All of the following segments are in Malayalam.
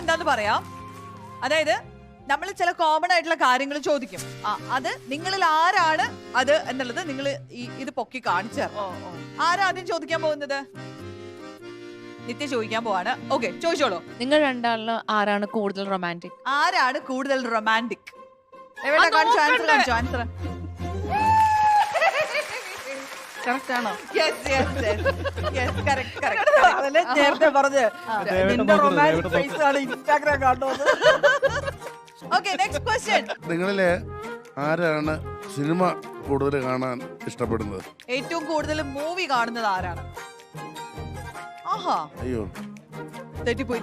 എന്താന്ന് പറയാം. അതായത് നമ്മൾ ചില കോമൺ ആയിട്ടുള്ള കാര്യങ്ങൾ ചോദിക്കും. അത് നിങ്ങളിൽ ആരാണ് അത് എന്നുള്ളത് നിങ്ങൾ ഇത് പൊക്കി കാണിച്ചു. ആരാ ആദ്യം ചോദിക്കാൻ പോകുന്നത്? നിത്യ ചോദിക്കാൻ പോവാണ്. ഓക്കെ, ചോദിച്ചോളൂ. നിങ്ങൾ രണ്ടാളിലും ആരാണ് കൂടുതൽ റൊമാൻറ്റിക്? ആരാണ് കൂടുതൽ റൊമാൻറ്റിക്? എവിടെ കാണിച്ചു? ആൻസർ കാണിച്ചു. ആൻസർ കറക്റ്റ് ആണോ? അതല്ലേ നേരത്തെ പറഞ്ഞ് നിന്റെ റൊമാൻറ്റിക് ഫേസ് ആണ് ഇൻസ്റ്റാഗ്രാം കാണുന്നത്. Okay, next question. നിങ്ങളിലെ ആരാണ് സിനിമ കൂടുതൽ കാണാൻ ഇഷ്ടപ്പെടുന്നത്? ഏറ്റവും കൂടുതൽ മൂവി കാണുന്നത് ആരാണ്? ആഹാ, അയ്യോ, തെറ്റിപ്പോയി.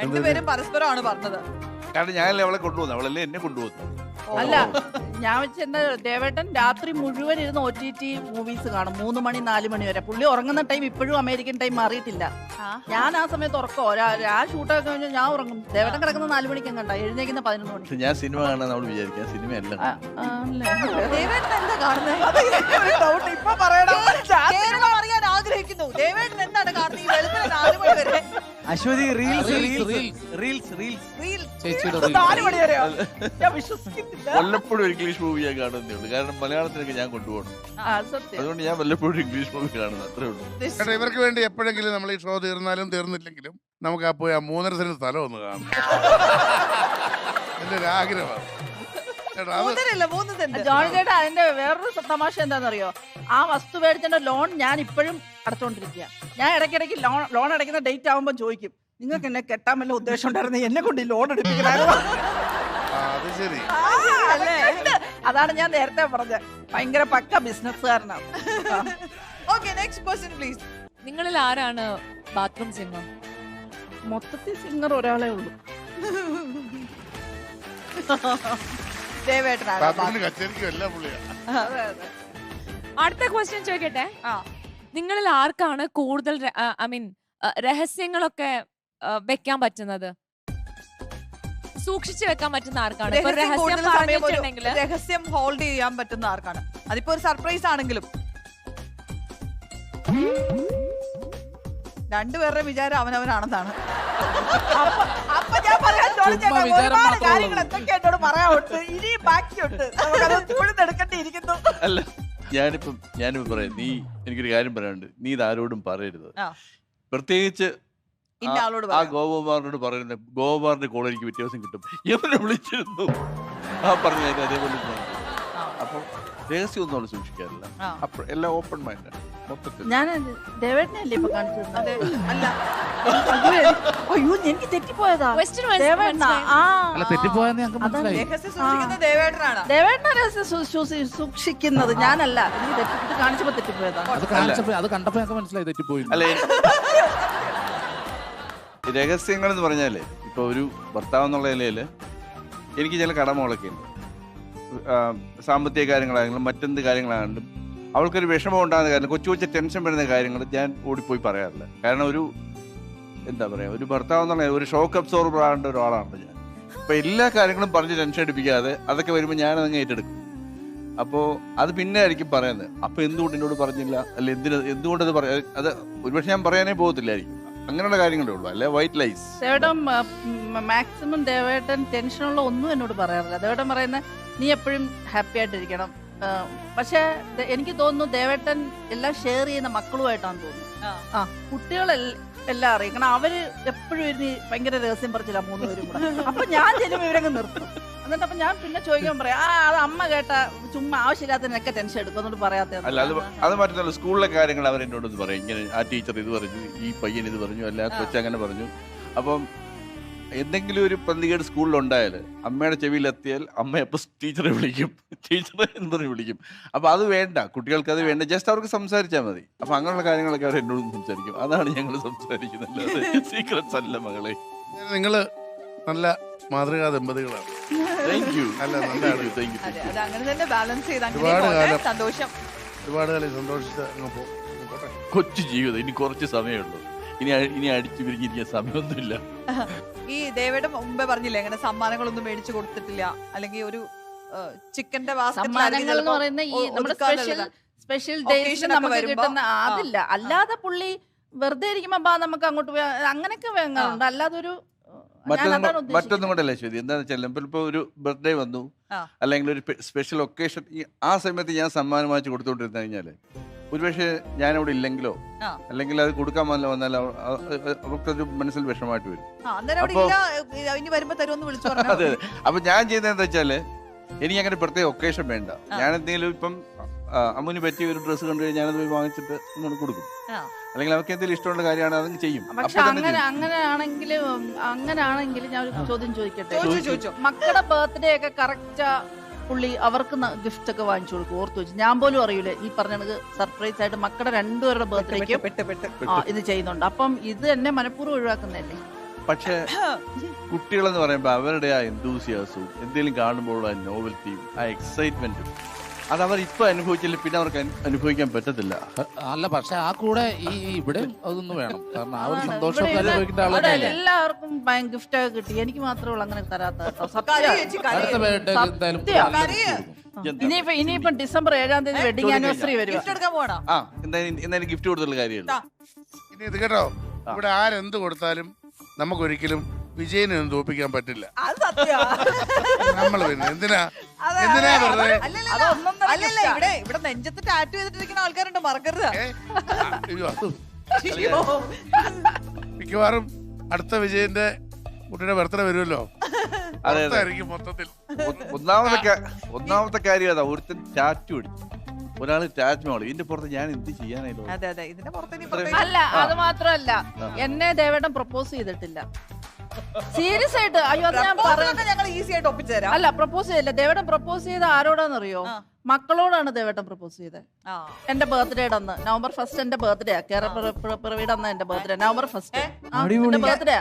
രണ്ടുപേരും പരസ്പരമാണ് പറഞ്ഞത്. കാരണം ഞാനല്ലേ അവളെ കൊണ്ടുപോകുന്നത്, അവളല്ലേ എന്നെ കൊണ്ടുപോകുന്നത്. അല്ല, ഞാൻ വെച്ചെന്റെ ദേവേട്ടൻ രാത്രി മുഴുവൻ ഇരുന്ന് OTT മൂവീസ് കാണും. 3 മണി 4 മണി വരെ. പുള്ളി ഉറങ്ങുന്ന ടൈം ഇപ്പോഴും അമേരിക്കൻ ടൈം മാറിയിട്ടില്ല. ഞാൻ ആ സമയത്ത് ഉറക്കോ ആ ഷൂട്ടൊക്കെ കഴിഞ്ഞാൽ ഞാൻ ഉറങ്ങും. ദേവേട്ടൻ കിടക്കുന്ന 4 മണിക്ക് കണ്ട, എഴുന്നേക്കുന്ന 11 മണി. ഞാൻ സിനിമ കാണാൻ നമ്മൾ വിചാരിക്കാം, സിനിമയല്ല. ദേവേട്ടൻ എന്താ കാണുന്നത്? ഇപ്പൊ പറയണം. കേരളം അറിയാൻ ആഗ്രഹിക്കുന്നു. ദേവേട്ടൻ എന്താണ് കാണുന്നത് ഈ വെളുപ്പിന് 4 മണി വരെ? അശ്വതി റീൽസ് 4 മണി വരെയോ? ഞാൻ വിശ്വസിക്കുന്നില്ല. വല്ലപ്പോഴും ഒരു ഇംഗ്ലീഷ് മൂവി ഞാൻ കാണുന്നേ ഉള്ളൂ. കാരണം മലയാളത്തിനൊക്കെ ഞാൻ കൊണ്ടുപോകണം. അതുകൊണ്ട് ഞാൻ വല്ലപ്പോഴും ഇംഗ്ലീഷ് മൂവി കാണുന്നത്, അത്രേ ഉള്ളൂ. ചേട്ടാ, ഇവർക്ക് വേണ്ടി എപ്പോഴെങ്കിലും നമ്മൾ ഈ ഷോ തീർന്നാലും തീർന്നില്ലെങ്കിലും നമുക്ക് പോയി ആ 3.5 സെന്റ് സ്ഥലം ഒന്ന് കാണാം. എന്റെ ഒരു ആഗ്രഹമാണ്. ജോണി ചേട്ടാ, അതിന്റെ വേറൊരു തമാശ എന്താണെന്നറിയോ? ആ വസ്തു മേടിച്ചതിന്റെ ലോൺ ഞാൻ ഇപ്പോഴും അടച്ചോണ്ടിരിക്കുക. ഞാൻ ഇടയ്ക്കിടയ്ക്ക് ലോൺ അടയ്ക്കുന്ന ഡേറ്റ് ആവുമ്പോ ചോദിക്കും, നിങ്ങൾക്ക് എന്നെ കെട്ടാൻ വല്ല ഉദ്ദേശം ഉണ്ടായിരുന്നു, എന്നെ കൊണ്ട് ഈ ലോൺ എടുപ്പിക്കണമായിരുന്നു. അത് ശരി. അതാണ് ഞാൻ നേരത്തെ പറഞ്ഞത്. ഭയങ്കര പക്ക ബിസിനസ്സുകാരനാണ്. Okay, next question please. നിങ്ങളിൽ ആരാണ് ബാത്റൂം സിംഗർ? മൊത്തത്തിൽ സിംഗർ ഒരാളെ ഉള്ളൂ. അടുത്ത ക്വസ്റ്റ്യൻ ചോദിക്കട്ടെ. നിങ്ങളിൽ ആർക്കാണ് കൂടുതൽ രഹസ്യങ്ങളൊക്കെ വെക്കാൻ പറ്റുന്നത്? സൂക്ഷിച്ചു വെക്കാൻ പറ്റുന്ന ആർക്കാണ്? രഹസ്യം ഹോൾഡ് ചെയ്യാൻ പറ്റുന്ന ആർക്കാണ്? അതിപ്പോ ഒരു സർപ്രൈസ് ആണെങ്കിലും. രണ്ടുപേരുടെ വിചാരം അവനവനാണെന്നാണ്. അപ്പൊ ഞാൻ പറയാൻ ഒരുപാട് കാര്യങ്ങൾ എന്തൊക്കെ എന്നോട് പറയാനുണ്ട്, ഇനിയും ബാക്കിയുണ്ട്. നമുക്കത് എടുക്കേണ്ടിയിരിക്കുന്നു. അല്ല, ഞാനിപ്പോ പറയാം. നീ എനിക്കൊരു കാര്യം പറയാനുണ്ട്. നീ ഇത് ആരോടും പറയരുത്. പ്രത്യേകിച്ച് ആ ഗോപകുമാറിനോട് പറയുന്നത്. ഗോപകുമാറിന്റെ കോൾ എനിക്ക് വ്യത്യാസം കിട്ടും. എവനെ വിളിച്ചിരുന്നു പറഞ്ഞ കാര്യം അതേപോലെ. അപ്പൊ രഹസ്യം ഒന്നും അവിടെ സൂക്ഷിക്കാറില്ല. അപ്പൊ എല്ലാം ഓപ്പൺ മൈൻഡാണ് മൊത്തത്തിൽ. ഞാൻ ദേവേട്ടനല്ലേ ഇപ്പൊ കാണിച്ചത്? അയ്യോ, എനിക്ക് തെറ്റിപ്പോയതാ. ദേവേട്ടനാ രഹസ്യം സൂക്ഷിക്കുന്നത്, ഞാനല്ല. ഇത് കാണിച്ചപ്പോ തെറ്റിപ്പോയതാ. അത് കണ്ടപ്പോ ഞങ്ങൾക്ക് മനസ്സിലായി തെറ്റിപ്പോയി. അല്ലെ, രഹസ്യങ്ങൾ എന്ന് പറഞ്ഞാല് ഇപ്പൊ ഒരു ഭർത്താവ് എന്നുള്ള നിലയില് എനിക്ക് ചില കടമകളൊക്കെ ഉണ്ട്. സാമ്പത്തിക കാര്യങ്ങളാണെങ്കിലും മറ്റെന്ത് കാര്യങ്ങളാണെങ്കിലും അവൾക്കൊരു വിഷമം ഉണ്ടാകുന്ന കാര്യം, കൊച്ചു കൊച്ചു ടെൻഷൻ വരുന്ന കാര്യങ്ങൾ ഞാൻ ഓടിപ്പോയി പറയാറില്ല. കാരണം ഒരു എന്താ പറയാ, ഒരു ഭർത്താവ് എന്നുള്ള ഒരു ഷോക്ക് അബ്സോർബർ ആകേണ്ട ഒരാളാണ് ഞാൻ. അപ്പൊ എല്ലാ കാര്യങ്ങളും പറഞ്ഞ് ടെൻഷൻ അടിപ്പിക്കാതെ അതൊക്കെ വരുമ്പോൾ ഞാനതങ്ങ് ഏറ്റെടുക്കും. അപ്പോൾ അത് പിന്നെ ആയിരിക്കും പറയുന്നത്. അപ്പൊ എന്തുകൊണ്ട് എന്നോട് പറഞ്ഞില്ല, അല്ല എന്തുകൊണ്ടത് പറയാ, അത് ഒരുപക്ഷെ ഞാൻ പറയാനേ പോകത്തില്ലായിരിക്കും. അങ്ങനെയുള്ള കാര്യങ്ങളേ ഉള്ളൂ, അല്ലെ വൈറ്റ് ലൈസ്. ദേവേട്ടൻ മാക്സിമം ദേവേട്ടൻ ടെൻഷനുള്ള ഒന്നും എന്നോട് പറയാറില്ല. ദേവേട്ടൻ പറയുന്നത് നീ എപ്പോഴും ഹാപ്പി ആയിട്ടിരിക്കണം. പക്ഷെ എനിക്ക് തോന്നുന്നു ദേവേട്ടൻ എല്ലാം ഷെയർ ചെയ്യുന്ന മക്കളുമായിട്ടാണ് തോന്നുന്നു. കുട്ടികളെല്ലാം അറിയും. കാരണം അവര് എപ്പോഴും ഇരുന്ന് ഭയങ്കര രഹസ്യം പറിച്ചില്ല 3 പേരും കൂടെ. അപ്പൊ ഞാൻ ചെല്ലുമ്പോ ഇവരങ്ങ് നിർത്തും. എന്നിട്ട് അപ്പൊ ഞാൻ പിന്നെ ചോദിക്കാൻ പറയാം, അത് അമ്മ കേട്ട ചുമ്മാ ആവശ്യമില്ലാത്തതിനൊക്കെ ടെൻഷൻ എടുക്കും, അതുകൊണ്ട് പറയാത്ത. അല്ല, അത് മറ്റൊന്നുമല്ല. സ്കൂളിലെ കാര്യങ്ങൾ അവരെന്നോട് പറയും. ഇങ്ങനെ ആ ടീച്ചർ ഇത് പറഞ്ഞു, ഈ പയ്യൻ ഇത് പറഞ്ഞു, അല്ല കൊച്ചങ്ങനെ പറഞ്ഞു. അപ്പം എന്തെങ്കിലും ഒരു പ്രതികേട് സ്കൂളിലുണ്ടായാൽ അമ്മയുടെ ചെവിയിലെത്തിയാൽ അമ്മ എപ്പോൾ ടീച്ചറെ വിളിക്കും, ടീച്ചറെ എന്ന് പറഞ്ഞ് വിളിക്കും. അപ്പൊ അത് വേണ്ട, കുട്ടികൾക്ക് അത് വേണ്ട. ജസ്റ്റ് അവർക്ക് സംസാരിച്ചാൽ മതി. അപ്പൊ അങ്ങനെയുള്ള കാര്യങ്ങളൊക്കെ അവർ എന്നോട് സംസാരിക്കും. അതാണ് ഞങ്ങൾ സംസാരിക്കുന്നത്, സീക്രട്സ് അല്ല മകളെ. നിങ്ങള് നല്ല മാതൃകാ ദമ്പതികളാണ്. ഒരുപാട് കാലം സന്തോഷിച്ച കൊച്ചു ജീവിതം. ഇനി കുറച്ച് സമയമുള്ളൂ. ഇനി അടിച്ചു പിരിഞ്ഞിരിക്കാൻ സമയമൊന്നുമില്ല. ഈ ദേവയുടെ മുമ്പേ പറഞ്ഞില്ലേ, ഇങ്ങനെ സമ്മാനങ്ങളൊന്നും മേടിച്ചു കൊടുത്തിട്ടില്ല, അല്ലെങ്കിൽ ഒരു ചിക്കന്റെ സമ്മാനങ്ങൾ എന്ന് പറയുന്ന ഈ നമ്മുടെ സ്പെഷ്യൽ ഡേയ്സിന് നമുക്ക് കിട്ടുന്ന അതില്ല. അല്ലാതെ പുള്ളി വെറുതെ ഇരിക്കുമ്പോ ബാ നമുക്ക് അങ്ങോട്ട് പോയി അങ്ങനെയൊക്കെ വേങ്ങാറുണ്ട്. അല്ലാതെ ഒരു മറ്റൊന്നും കൊണ്ടല്ലേ ശരി. എന്താന്ന് വെച്ചാൽ ഇപ്പൊ ഒരു ബർത്ത്ഡേ വന്നു അല്ലെങ്കിൽ ഒരു സ്പെഷ്യൽ ഒക്കേഷൻ, ആ സമയത്ത് ഞാൻ സമ്മാനം വാങ്ങിച്ചു കൊടുത്തോണ്ടിരുന്നു കഴിഞ്ഞാല് ഒരുപക്ഷെ ഞാനവിടെ ഇല്ലെങ്കിലോ അല്ലെങ്കിൽ അത് കൊടുക്കാൻ വന്നാൽ അവർക്കത് മനസ്സിൽ വിഷമമായിട്ട് വരും. അതെ. അപ്പൊ ഞാൻ ചെയ്യുന്നത് എന്താ വെച്ചാല് എനിക്ക് അങ്ങനെ പ്രത്യേക ഒക്കേഷൻ വേണ്ട. ഞാൻ എന്തെങ്കിലും ഇപ്പം അമ്മുന് പറ്റിയ ഒരു ഡ്രസ്സ് കണ്ടു കഴിഞ്ഞാൽ ഞാനത് പോയി വാങ്ങിച്ചിട്ട് അങ്ങോട്ട് കൊടുക്കും. അല്ലെങ്കിൽ അവർക്ക് എന്തെങ്കിലും ഇഷ്ടമുള്ള കാര്യമാണ് അത് ചെയ്യും. പക്ഷെ അങ്ങനെയാണെങ്കിൽ ഞാൻ ഒരു ചോദ്യം ചോദിക്കട്ടെ. മക്കളുടെ ബർത്ത്ഡേ ഒക്കെ കറക്റ്റ് പുള്ളി അവർക്ക് ഗിഫ്റ്റ് ഒക്കെ വാങ്ങിച്ചു കൊടുക്കും. ഓർത്തു വെച്ചു ഞാൻ പോലും അറിയില്ല ഈ പറഞ്ഞത് സർപ്രൈസ് ആയിട്ട് മക്കളുടെ രണ്ടുപേരുടെ ബർത്ത്ഡേക്ക് ഇത് ചെയ്യുന്നുണ്ട്. അപ്പം ഇത് എന്നെ മനഃപൂർവ്വം ഒഴിവാക്കുന്നതല്ലേ? പക്ഷെ കുട്ടികളെന്ന് പറയുമ്പോൾ അവരുടെ ആ എന്തൂസിയാസവും എന്തെങ്കിലും കാണുമ്പോഴുള്ള ആ നോവൽറ്റിയും ആ എക്സൈറ്റ്മെന്റും അത് അവർ ഇപ്പൊ അനുഭവിച്ചില്ല, പിന്നെ അവർക്ക് അനുഭവിക്കാൻ പറ്റത്തില്ല. അല്ല, പക്ഷെ ആ കൂടെ ഇവിടെ അതൊന്നും വേണം. കാരണം ആ ഒരു സന്തോഷം അനുഭവിക്കേണ്ട ആളല്ലേ. എല്ലാവർക്കും ഗിഫ്റ്റ് ഒക്കെ കിട്ടി, എനിക്ക് മാത്രമേ ഉള്ളൂ അങ്ങനെ തരാത്ത. ഇനിയിപ്പം ഡിസംബർ 7-ാം തീയതി വെഡിങ് ആനിവേഴ്സറി വരും. എന്തായാലും ഗിഫ്റ്റ് കൊടുത്തുള്ള കാര്യമല്ല. ഇനി ഇത് കേട്ടോ, ഇവിടെ ആരെന്ത് കൊടുത്താലും നമുക്കൊരിക്കലും വിജയനെ ഒന്നും തോപ്പിക്കാൻ പറ്റില്ല. നമ്മൾ എന്തിനാ വെറുതെ ഇവിടെ നെഞ്ചത്ത് ടാറ്റു ചെയ്തിട്ടിരിക്കുന്ന ആൾക്കാരുണ്ട്, മറക്കരുത്. മിക്കവാറും അടുത്ത വിജയന്റെ കുട്ടിയുടെ ബർത്ത്ഡേ വരുമല്ലോ. അതായിരിക്കും മൊത്തത്തിൽ ഒന്നാമത്തെ കാര്യം അതാ, ഒരുത്തൻ ടാറ്റു അടിച്ചു, ഒരാള് താജ്മഹൽ. ഇതിന്റെ പുറത്ത് ഞാൻ എന്ത് ചെയ്യാനായിരുന്നു? അല്ല, അത് മാത്രമല്ല, എന്നെ ദേവേട്ടൻ പ്രപ്പോസ് ചെയ്തിട്ടില്ല. സീരിയസ് ആയിട്ട്. അയ്യോ, അത് ഞാൻ പറയാം. അല്ല, പ്രപ്പോസ് ചെയ്തില്ല. ദേവേട്ടൻ പ്രപ്പോസ് ചെയ്ത ആരോടാന്നറിയോ? മക്കളോടാണ് ദേവേട്ടൻ പ്രപ്പോസ് ചെയ്തത്. എന്റെ ബർത്ത്ഡേയുടെ അന്ന്, നവംബർ 1 എന്റെ ബർത്ത്ഡേ. കേരളപ്പിറവിയുടെ അന്ന് എന്റെ ബർത്ത്ഡേ നവംബർ 1 ബർത്ത്ഡേ.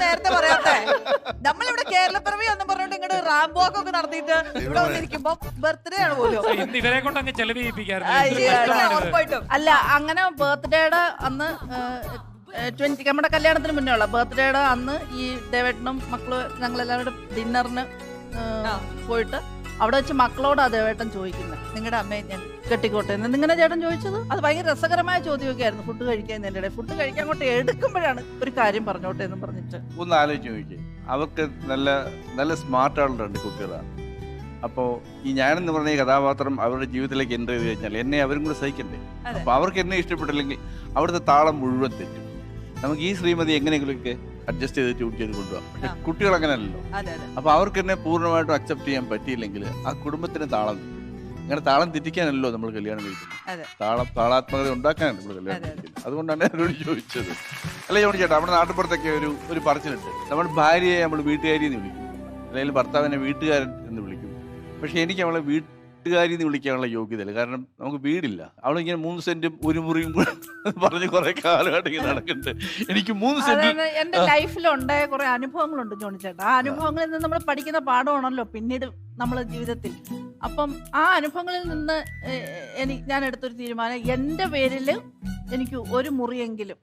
നേരത്തെ പറയാത്തെ നമ്മളിവിടെ കേരളപ്പിറവി എന്ന് പറഞ്ഞോണ്ട് ഇങ്ങോട്ട് റാംബോ ഒക്കെ നടത്തിയിട്ട് ഇവിടെ വന്നിരിക്കുമ്പോ ബർത്ത്ഡേ ആണ് പോലും. അല്ല, അങ്ങനെ ബർത്ത്ഡേയുടെ അന്ന് 20 നമ്മുടെ കല്യാണത്തിന് മുന്നേ ഉള്ള ബർത്ത്ഡേയുടെ അന്ന് ഈ ദേവേട്ടനും മക്കളും ഞങ്ങളെല്ലാവരും ഡിന്നറിന് പോയിട്ട് അവിടെ വെച്ച് മക്കളോടാ ദേവേട്ടൻ ചോദിക്കുന്നത്, നിങ്ങളുടെ അമ്മയെ ഞാൻ കെട്ടിക്കോട്ടെ എന്ന്. നിങ്ങളുടെ ചേട്ടൻ ചോദിച്ചത് അത് ഭയങ്കര രസകരമായ ചോദ്യമൊക്കെ ആയിരുന്നു. ഫുഡ് കഴിക്കുന്നതിൻ്റെ ഫുഡ് കഴിക്കാൻ അങ്ങോട്ട് എടുക്കുമ്പോഴാണ് ഒരു കാര്യം പറഞ്ഞോട്ടെ എന്ന് പറഞ്ഞിട്ട് ഒന്ന് ആലോചിച്ച് നോക്കിയേ. അവർക്ക് നല്ല നല്ല സ്മാർട്ട് ആളുണ്ട് കുട്ടികളാണ്. അപ്പോൾ ഈ ഞാനെന്ന് പറഞ്ഞ ഈ കഥാപാത്രം അവരുടെ ജീവിതത്തിലേക്ക് എൻ്റർ ചെയ്ത് കഴിഞ്ഞാൽ എന്നെ അവരും കൂടെ സഹിക്കണ്ടേ. അപ്പോൾ അവർക്ക് എന്നെ ഇഷ്ടപ്പെട്ടില്ലെങ്കിൽ അവിടുത്തെ താളം മുഴുവൻ തെറ്റും. നമുക്ക് ഈ ശ്രീമതി എങ്ങനെയെങ്കിലുമൊക്കെ അഡ്ജസ്റ്റ് ചെയ്ത് ട്യൂൺ ചെയ്ത് കൊണ്ടുപോകാം. പക്ഷെ കുട്ടികൾ അങ്ങനെയല്ലോ. അപ്പൊ അവർക്ക് എന്നെ പൂർണ്ണമായിട്ടും അക്സെപ്റ്റ് ചെയ്യാൻ പറ്റിയില്ലെങ്കിൽ ആ കുടുംബത്തിന് താളം തെറ്റും. അങ്ങനെ താളം തെറ്റിക്കാനല്ലോ നമ്മൾ കല്യാണം കഴിക്കുന്നത്. താളാത്മകത ഉണ്ടാക്കാനാണ് നമ്മൾ കല്യാണം കഴിക്കുന്നത്. അതുകൊണ്ടാണ് എന്നോട് ചോദിച്ചത്. അല്ല ജോണി ചേട്ടാ, നമ്മുടെ നാട്ടുപുറത്തൊക്കെ ഒരു പറച്ചിലുണ്ട്, നമ്മൾ ഭാര്യയെ നമ്മൾ വീട്ടുകാരി എന്ന് വിളിക്കും, അല്ലെങ്കിൽ ഭർത്താവിനെ വീട്ടുകാരൻ എന്ന് വിളിക്കും. പക്ഷെ എനിക്ക് അവളെ വീട്ടുകാരി എന്ന് വിളിക്കാനുള്ള യോഗ്യതയില്ല. കാരണം നമുക്ക് വീടില്ല. അവളിങ്ങനെ 3 സെന്റും 1 മുറിയും പറഞ്ഞ് കുറെ കാലമായിട്ട് ഇങ്ങനെ നടക്കുന്നുണ്ട്. എനിക്ക് 3 സെന്റ് എന്റെ ലൈഫിൽ ഉണ്ടായ കുറെ അനുഭവങ്ങളുണ്ട് ജോണി ചേട്ടാ. ആ അനുഭവങ്ങളിൽ നിന്ന് നമ്മൾ പഠിക്കുന്ന പാഠമാണല്ലോ പിന്നീട് നമ്മളെ ജീവിതത്തിൽ. അപ്പം ആ അനുഭവങ്ങളിൽ നിന്ന് ഞാൻ എടുത്തൊരു തീരുമാനം, എന്റെ പേരില് എനിക്ക് 1 മുറിയെങ്കിലും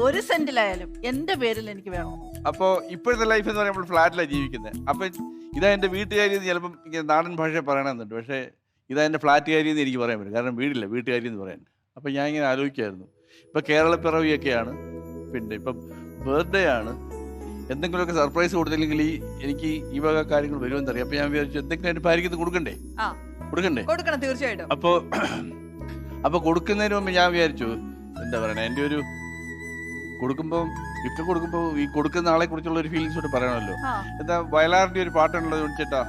ഒരു സെന്റിലായാലും എന്റെ പേരിൽ എനിക്ക് വേണം. അപ്പോ ഇപ്പോഴത്തെ ലൈഫ് എന്ന് പറയുമ്പോൾ ഫ്ലാറ്റിലാണ് ജീവിക്കുന്നത്. അപ്പൊ ഇതാ എന്റെ വീട്ടുകാരി എന്ന് ചിലപ്പം നാടൻ ഭാഷ പറയണമെന്നുണ്ട്. പക്ഷേ ഇതാ എന്റെ ഫ്ലാറ്റുകാരി എന്ന് എനിക്ക് പറയാൻ പറ്റും. കാരണം വീടില്ല, വീട്ടുകാരി എന്ന് പറയാൻ. അപ്പൊ ഞാൻ ഇങ്ങനെ ആലോചിക്കായിരുന്നു, ഇപ്പൊ കേരളപ്പിറവിയൊക്കെയാണ്, പിന്നെ ഇപ്പം ബർത്ത്ഡേ ആണ്, എന്തെങ്കിലുമൊക്കെ സർപ്രൈസ് കൊടുത്തില്ലെങ്കിൽ എനിക്ക് ഈ വക കാര്യങ്ങൾ വരുമെന്നറിയാം. അപ്പൊ ഞാൻ വിചാരിച്ചു എന്തെങ്കിലും എന്റെ ഭാര്യയ്ക്ക് കൊടുക്കണ്ടേ. കൊടുക്കണം തീർച്ചയായിട്ടും. അപ്പൊ കൊടുക്കുന്നതിന് മുമ്പ് ഞാൻ വിചാരിച്ചു, എന്താ പറയണേ, എന്റെ ഒരു കൊടുക്കുമ്പോൾ ഗിഫ്റ്റ് കൊടുക്കുമ്പോൾ ഈ കൊടുക്കുന്ന ആളെ കുറിച്ചുള്ള ഒരു ഫീലിങ്സ് കൂടെ പറയണമല്ലോ. എന്താ വയലാറിന്റെ ഒരു പാട്ടുള്ളത് ചേട്ടാ,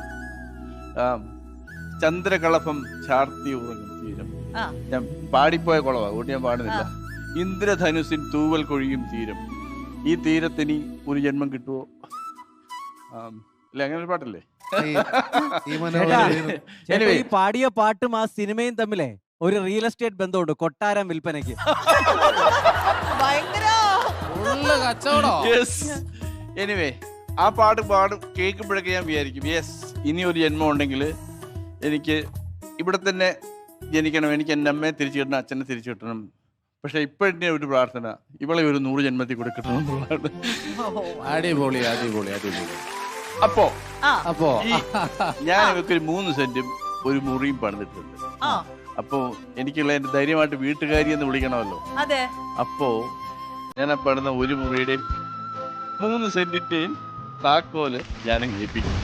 ചന്ദ്രകളഭം ചാർത്തി ഉറങ്ങും തീരം. ഞാൻ പാടിപ്പോയ കുളവാ, അതുകൊണ്ട് ഞാൻ പാടുന്നില്ല. ഇന്ദ്രധനുസിൻ തൂവൽ കൊഴിയും തീരം, ഈ തീരത്തിന് ഒരു ജന്മം കിട്ടുമോ? ഇല്ല, അങ്ങനെ ഒരു പാട്ടല്ലേ? ഈ പാടിയ പാട്ടും ആ സിനിമയും തമ്മിലേ ഒരു റിയൽ എസ്റ്റേറ്റ് ബന്ധമുണ്ട്, കൊട്ടാരം വിൽപ്പനയ്ക്ക്. എനിവേ, ആ പാട്ട് കേൾക്കുമ്പോഴൊക്കെ ഞാൻ വിചാരിക്കും, യെസ്, ഇനി ഒരു ജന്മം ഉണ്ടെങ്കിൽ എനിക്ക് ഇവിടെ തന്നെ ജനിക്കണം, എനിക്ക് എൻ്റെ അമ്മയെ തിരിച്ചു കിട്ടണം, അച്ഛനെ തിരിച്ചു കിട്ടണം. പക്ഷെ ഇപ്പോഴത്തെ ഒരു പ്രാർത്ഥന, ഇവളെ ഒരു 100 ജന്മത്തിൽ കൂടെ കിട്ടണം എന്നുള്ളതാണ്. അടിപൊളി അടിപൊളി അടിപൊളി. അപ്പോ ഞാൻ ഇവർക്ക് 3 സെന്റും 1 മുറിയും പണിതിട്ടുണ്ട്. അപ്പോ എനിക്കുള്ള എന്റെ ധൈര്യമായിട്ട് വീട്ടുകാരി എന്ന് വിളിക്കണമല്ലോ. അതെ. അപ്പോ ഞാൻ ആ പാടുന്ന ഒരു മുറിയുടെയും 3 സെന്റിന്റെയും താക്കോല് ഞാൻ ഏൽപ്പിക്കും.